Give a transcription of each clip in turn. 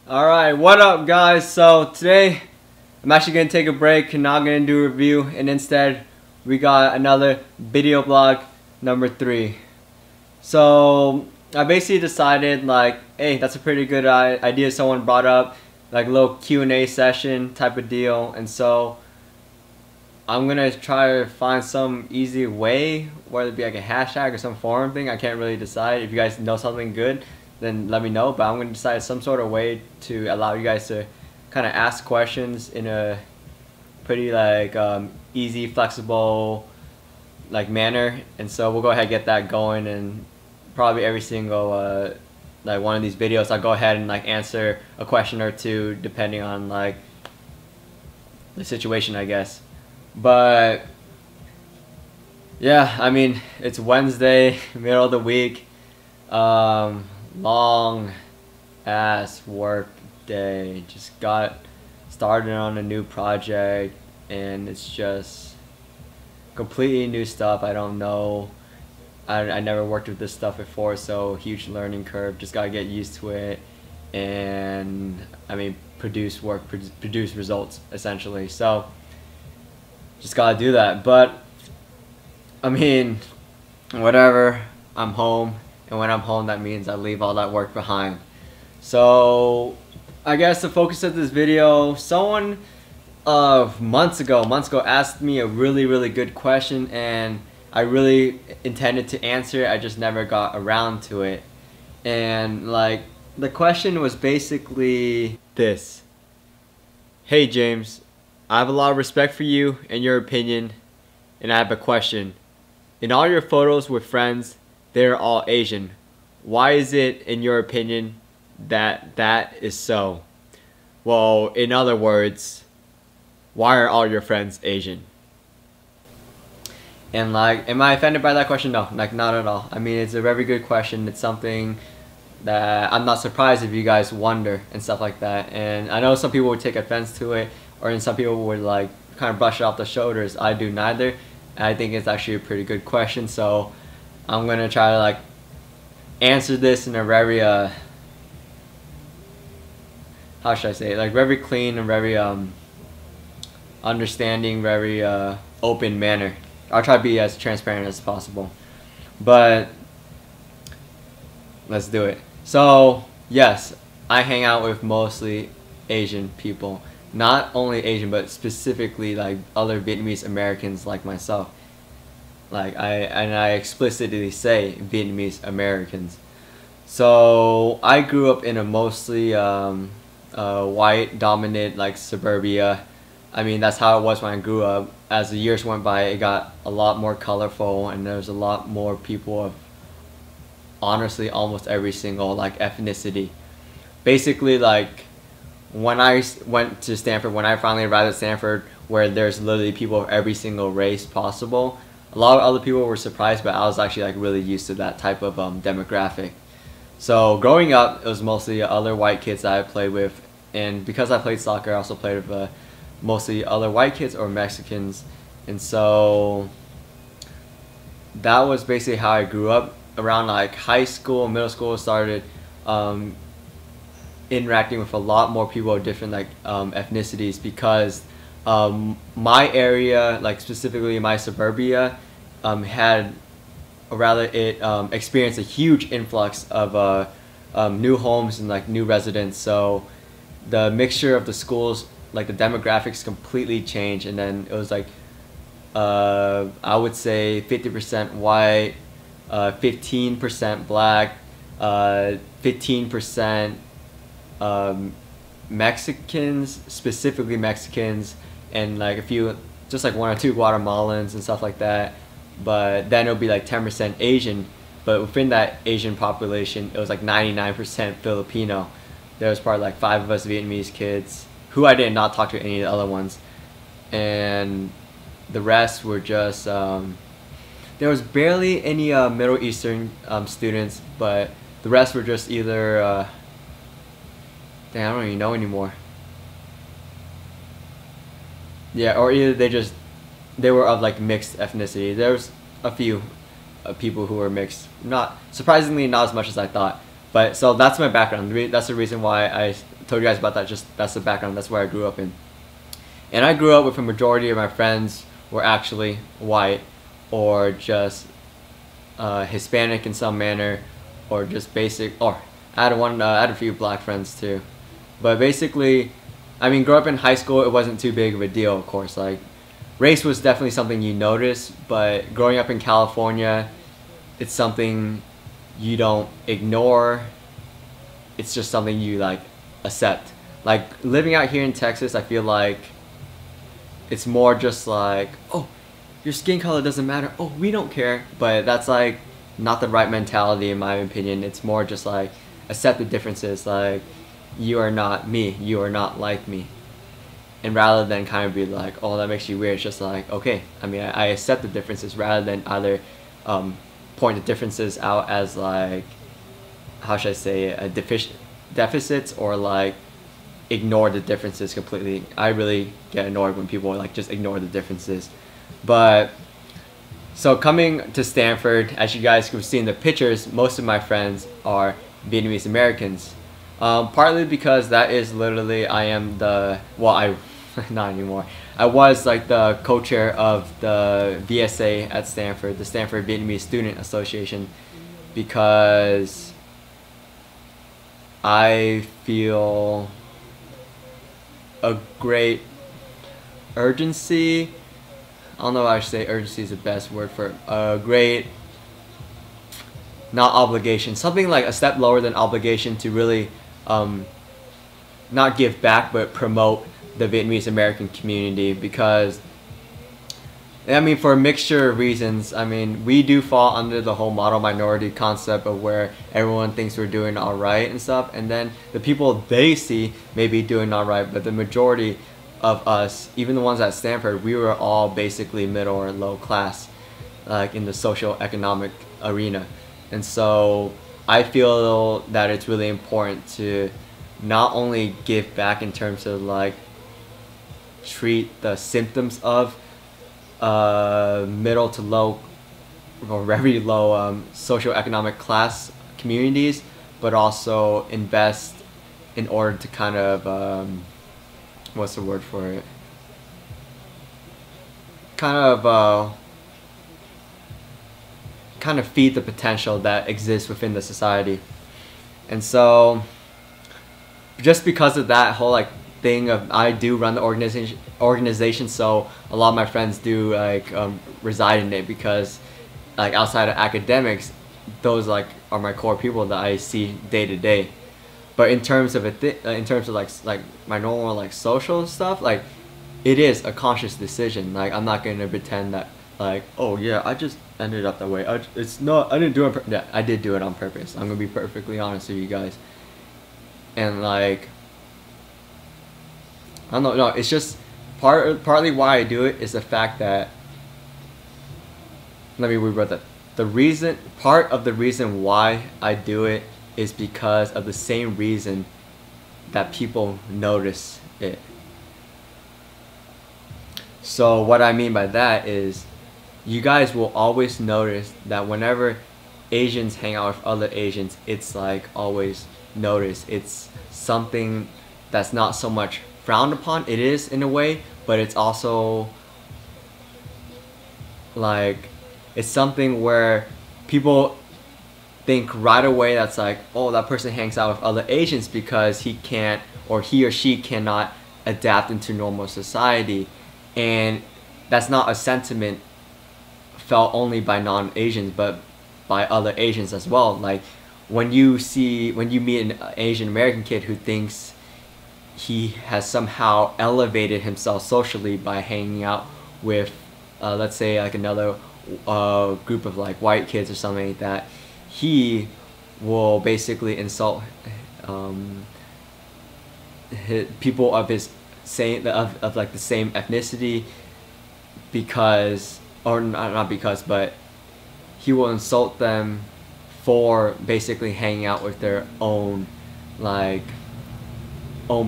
Alright, what up guys? So today I'm actually going to take a break and not going to do a review, and instead we got another Bideo Blog number 3. So I basically decided like, hey, that's a pretty good idea someone brought up, like a little Q&A session type of deal, and so I'm going to try to find some easy way, whether it be like a hashtag or some forum thing. I can't really decide. If you guys know something good, then let me know, but I'm going to decide some sort of way to allow you guys to kind of ask questions in a pretty like easy, flexible like manner. And so we'll go ahead and get that going, and probably every single like one of these videos I'll go ahead and like answer a question or two depending on like the situation, I guess. But yeah, I mean, it's Wednesday, middle of the week, long ass work day. Just got started on a new project and it's just completely new stuff. I don't know, I never worked with this stuff before, so huge learning curve. Just gotta get used to it, and I mean produce results essentially. So just gotta do that. But I mean, whatever, I'm home, and when I'm home that means I leave all that work behind. So I guess the focus of this video, someone months ago asked me a really good question, and I really intended to answer it. I just never got around to it. And like, the question was basically this: hey James, I have a lot of respect for you and your opinion, and I have a question. In all your photos with friends, they're all Asian. Why is it, in your opinion, that is so? Well, in other words, why are all your friends Asian? And like, am I offended by that question? No, like not at all. I mean, it's a very good question. It's something that I'm not surprised if you guys wonder and stuff like that. And I know some people would take offense to it, or some people would like kind of brush it off the shoulders. I do neither. And I think it's actually a pretty good question. So I'm gonna try to like answer this in a very how should I say it? Like very clean and very understanding, very open manner. I'll try to be as transparent as possible. But let's do it. So yes, I hang out with mostly Asian people. Not only Asian, but specifically like other Vietnamese Americans like myself. Like I explicitly say Vietnamese Americans. So I grew up in a mostly white dominant like suburbia. I mean, that's how it was when I grew up. As the years went by, it got a lot more colorful, and there's a lot more people of honestly almost every single like ethnicity. Basically, like when I went to Stanford, when I finally arrived at Stanford, where there's literally people of every single race possible, a lot of other people were surprised, but I was actually like really used to that type of demographic. So growing up, it was mostly other white kids that I played with, and because I played soccer, I also played with mostly other white kids or Mexicans, and so that was basically how I grew up. Around like high school, middle school, started interacting with a lot more people of different like ethnicities, because my area, like specifically my suburbia, had, or rather it experienced a huge influx of new homes and like new residents. So the mixture of the schools, like the demographics completely changed, and then it was like I would say 50% white, 15% black, 15% Mexicans, specifically Mexicans, and like a few, just like 1 or 2 Guatemalans and stuff like that. But then it'll be like 10% Asian, but within that Asian population, it was like 99% Filipino. There was probably like 5 of us Vietnamese kids, who I did not talk to any of the other ones, and the rest were just there was barely any Middle Eastern students, but the rest were just either dang, I don't even know anymore. Yeah, or either they were of like mixed ethnicity. There was a few people who were mixed, not surprisingly, not as much as I thought. But so that's my background. That's the reason why I told you guys about that. Just that's the background. That's where I grew up in. And I grew up with a majority of my friends were actually white, or just Hispanic in some manner, or just basic. Or I had a few black friends too. But basically, I mean, growing up in high school, it wasn't too big of a deal. Of course, like race was definitely something you notice. But growing up in California, it's something you don't ignore. It's just something you like accept. Like living out here in Texas, I feel like it's more just like, oh, your skin color doesn't matter, oh, we don't care. But that's like not the right mentality in my opinion. It's more just like accept the differences. Like, you are not me, you are not like me. And rather than kind of be like, oh, that makes you weird, it's just like, okay, I mean, I accept the differences, rather than either point the differences out as like, how should I say it, deficits, or like ignore the differences completely. I really get annoyed when people like just ignore the differences. But so coming to Stanford, as you guys can see in the pictures, most of my friends are Vietnamese Americans. Partly because that is literally, I am the, well, I not anymore. I was like the co-chair of the VSA at Stanford, the Stanford Vietnamese Student Association, because I feel a great urgency. I don't know if I should say urgency is the best word for it. A great, not obligation, something like a step lower than obligation to really not give back, but promote the Vietnamese American community. Because I mean, for a mixture of reasons, I mean, we do fall under the whole model minority concept of where everyone thinks we're doing all right and stuff, and then the people they see may be doing all right, but the majority of us, even the ones at Stanford, we were all basically middle or low class, like in the social economic arena. And so I feel that it's really important to not only give back in terms of like treat the symptoms of middle to low or very low socioeconomic class communities, but also invest in order to kind of what's the word for it? Kind of feed the potential that exists within the society. And so just because of that whole like thing of, I do run the organization, so a lot of my friends do like reside in it, because like outside of academics, those like are my core people that I see day to day. But in terms of in terms of like my normal like social stuff, like it is a conscious decision. Like I'm not gonna pretend that like, oh yeah, I just ended up that way. It's not, I didn't do it. Yeah, I did do it on purpose. I'm gonna be perfectly honest with you guys. And like, I don't know. No, it's just partly why I do it is the fact that, let me rewrite that. Part of the reason why I do it is because of the same reason that people notice it. So what I mean by that is, you guys will always notice that whenever Asians hang out with other Asians, it's like always noticed. It's something that's not so much frowned upon. It is in a way, but it's also like, it's something where people think right away that's like, oh, that person hangs out with other Asians because he can't, or he or she cannot adapt into normal society. And that's not a sentiment felt only by non-Asians, but by other Asians as well. Like when you meet an Asian American kid who thinks he has somehow elevated himself socially by hanging out with let's say like another group of like white kids or something like that, he will basically insult people of his same of like the same ethnicity, because, or not because, but he will insult them for basically hanging out with their own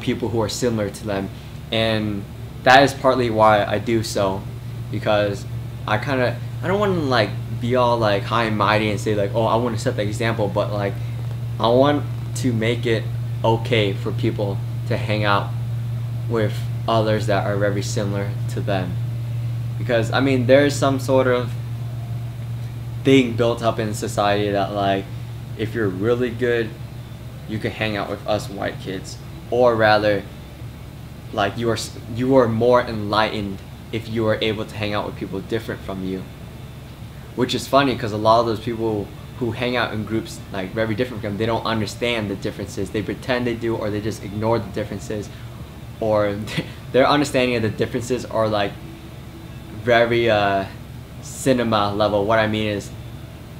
people who are similar to them. And that is partly why I do so, because I don't want to like be all like high and mighty and say like, oh, I want to set the example, but like I want to make it okay for people to hang out with others that are very similar to them. Because I mean, there's some sort of thing built up in society that, like, if you're really good, you can hang out with us white kids, or rather, like, you are more enlightened if you are able to hang out with people different from you. Which is funny, because a lot of those people who hang out in groups like very different from them, they don't understand the differences. They pretend they do, or they just ignore the differences, or their understanding of the differences are like very cinema level. What I mean is,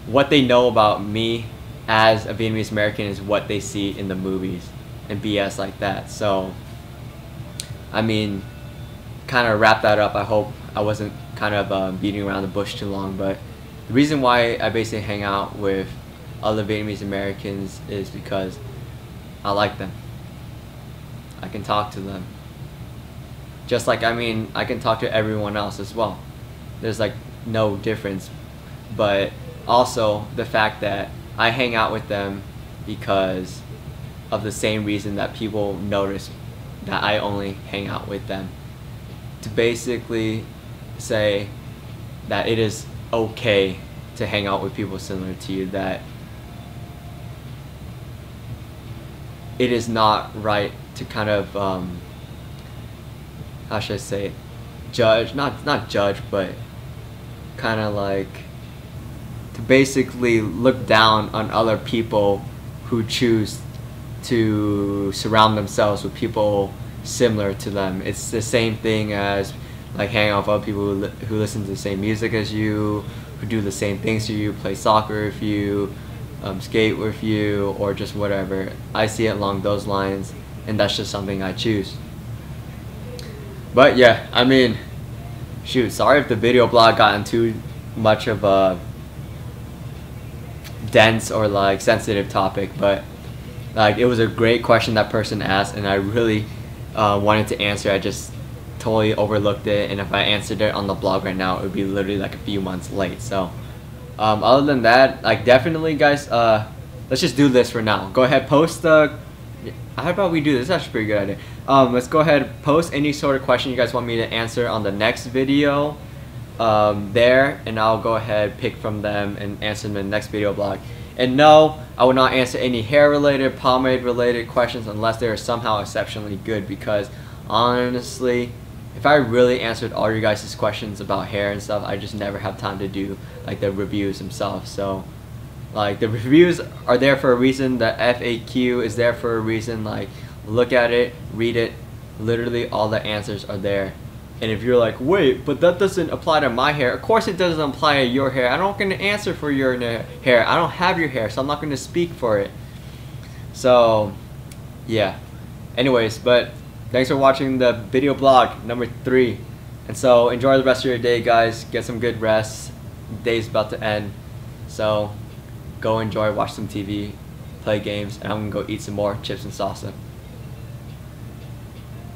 what they know about me as a Vietnamese American is what they see in the movies and BS like that. So I mean, kind of wrap that up. I hope I wasn't kind of beating around the bush too long, but the reason why I basically hang out with other Vietnamese Americans is because I like them. I can talk to them. Just like, I mean, I can talk to everyone else as well. There's like no difference. But also the fact that I hang out with them because of the same reason that people notice that I only hang out with them. To basically say that it is okay to hang out with people similar to you, that it is not right to kind of how should I say it, judge, not judge, but kind of like to basically look down on other people who choose to surround themselves with people similar to them. It's the same thing as like hanging out with other people who listen to the same music as you, who do the same things to you, play soccer with you, skate with you, or just whatever. I see it along those lines, and that's just something I choose. But yeah, I mean, shoot, sorry if the video blog got into too much of a dense or like sensitive topic, but like it was a great question that person asked, and I really wanted to answer. I just totally overlooked it, and if I answered it on the blog right now, it would be literally like a few months late. So other than that, like, definitely guys, let's just do this for now. Go ahead, post how about we do this? That's a pretty good idea. Let's go ahead, post any sort of question you guys want me to answer on the next video there, and I'll go ahead, pick from them and answer them in the next video blog. And no, I will not answer any hair related, pomade related questions unless they are somehow exceptionally good, because honestly, if I really answered all your guys' questions about hair and stuff, I just never have time to do like the reviews themselves. So like, the reviews are there for a reason, the FAQ is there for a reason. Like, look at it, read it, literally all the answers are there. And if you're like, wait, but that doesn't apply to my hair, of course it doesn't apply to your hair. I'm not going to answer for your hair. I don't have your hair, so I'm not going to speak for it. So yeah, anyways, but thanks for watching the video blog number 3. And so enjoy the rest of your day, guys. Get some good rest. The day's about to end. So go enjoy, watch some TV, play games, and I'm gonna go eat some more chips and salsa.